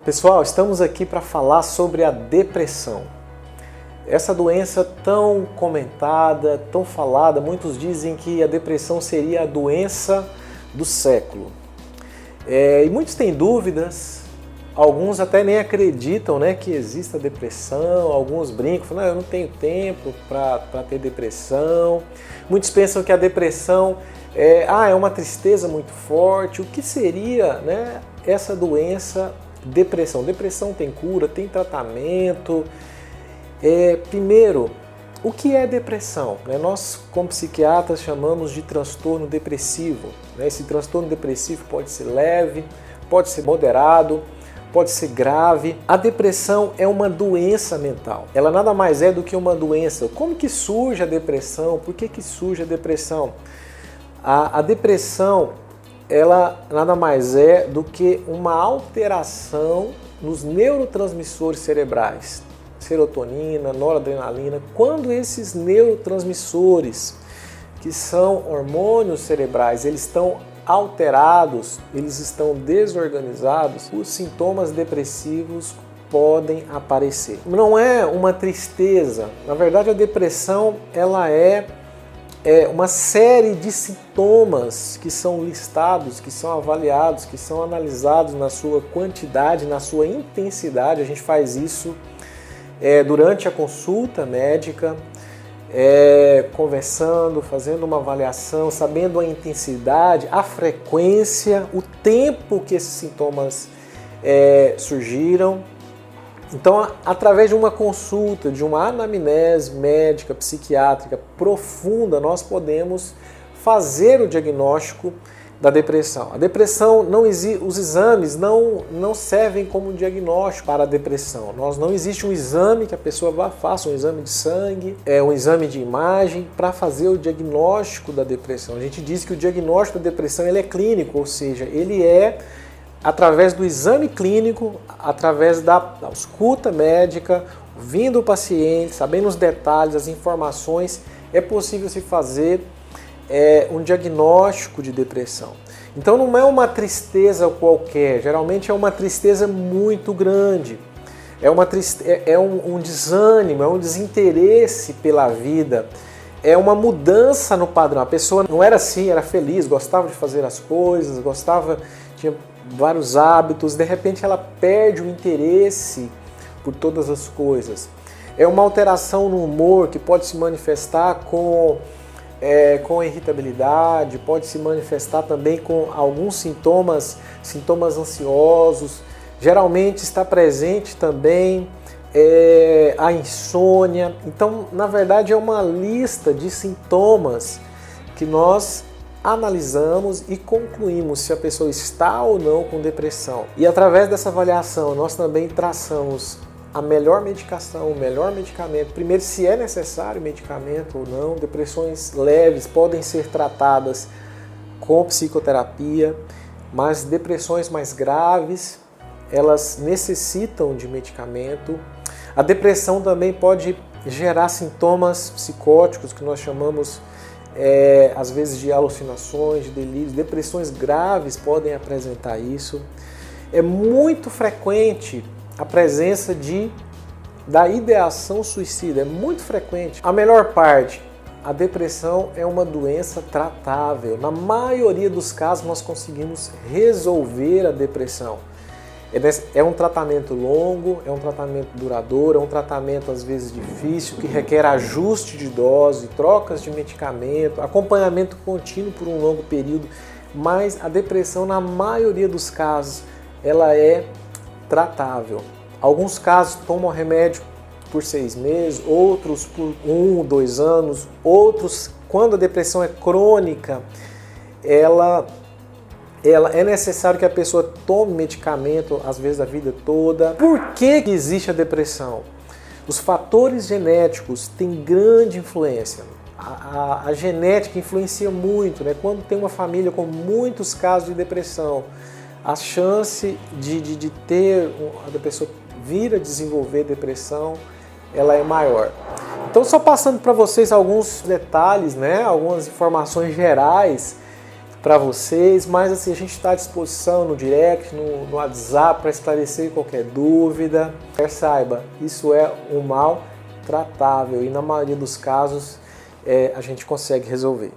Pessoal, estamos aqui para falar sobre a depressão. Essa doença tão comentada, tão falada, muitos dizem que a depressão seria a doença do século. E muitos têm dúvidas, alguns até nem acreditam, que exista depressão, alguns brincam, falam, eu não tenho tempo para ter depressão. Muitos pensam que a depressão é uma tristeza muito forte. O que seria essa doença depressão? Depressão tem cura, tem tratamento. Primeiro, o que é depressão? Nós, como psiquiatras, chamamos de transtorno depressivo. Esse transtorno depressivo pode ser leve, pode ser moderado, pode ser grave. A depressão é uma doença mental. Ela nada mais é do que uma doença. Como que surge a depressão? Por que surge a depressão? A depressão, ela nada mais é do que uma alteração nos neurotransmissores cerebrais, serotonina, noradrenalina. Quando esses neurotransmissores, que são hormônios cerebrais, eles estão alterados, eles estão desorganizados, os sintomas depressivos podem aparecer. Não é uma tristeza, na verdade a depressão ela é uma série de sintomas que são listados, que são avaliados, que são analisados na sua quantidade, na sua intensidade. A gente faz isso durante a consulta médica, conversando, fazendo uma avaliação, sabendo a intensidade, a frequência, o tempo que esses sintomas surgiram. Então, através de uma consulta, de uma anamnese médica, psiquiátrica profunda, nós podemos fazer o diagnóstico da depressão. A depressão, os exames não servem como diagnóstico para a depressão. Não existe um exame que a pessoa faça, um exame de sangue, um exame de imagem, para fazer o diagnóstico da depressão. A gente diz que o diagnóstico da depressão ele é clínico, ou seja, ele é através do exame clínico, através da escuta médica, ouvindo o paciente, sabendo os detalhes, as informações, é possível se fazer um diagnóstico de depressão. Então não é uma tristeza qualquer, geralmente é uma tristeza muito grande, é um desânimo, é um desinteresse pela vida, é uma mudança no padrão. A pessoa não era assim, era feliz, gostava de fazer as coisas, tinha vários hábitos, de repente ela perde o interesse por todas as coisas. É uma alteração no humor que pode se manifestar com irritabilidade, pode se manifestar também com alguns sintomas ansiosos. Geralmente está presente também a insônia. Então, na verdade, é uma lista de sintomas que nós analisamos e concluímos se a pessoa está ou não com depressão. E através dessa avaliação, nós também traçamos a melhor medicação, o melhor medicamento. Primeiro, se é necessário medicamento ou não. Depressões leves podem ser tratadas com psicoterapia, mas depressões mais graves, elas necessitam de medicamento. A depressão também pode gerar sintomas psicóticos, que nós chamamos às vezes de alucinações, de delírios. Depressões graves podem apresentar isso. É muito frequente a presença da ideação suicida, é muito frequente. A melhor parte, a depressão é uma doença tratável. Na maioria dos casos nós conseguimos resolver a depressão. É um tratamento longo, é um tratamento duradouro, é um tratamento às vezes difícil, que requer ajuste de dose, trocas de medicamento, acompanhamento contínuo por um longo período, mas a depressão, na maioria dos casos, ela é tratável. Alguns casos tomam remédio por 6 meses, outros por 1, 2 anos, outros, quando a depressão é crônica, é necessário que a pessoa tome medicamento, às vezes, a vida toda. Por que existe a depressão? Os fatores genéticos têm grande influência. A genética influencia muito, Quando tem uma família com muitos casos de depressão, a chance de a pessoa vir a desenvolver depressão, ela é maior. Então, só passando para vocês alguns detalhes, algumas informações gerais. para vocês, mas assim, a gente está à disposição no direct, no WhatsApp para esclarecer qualquer dúvida. Saiba, isso é um mal tratável e na maioria dos casos a gente consegue resolver.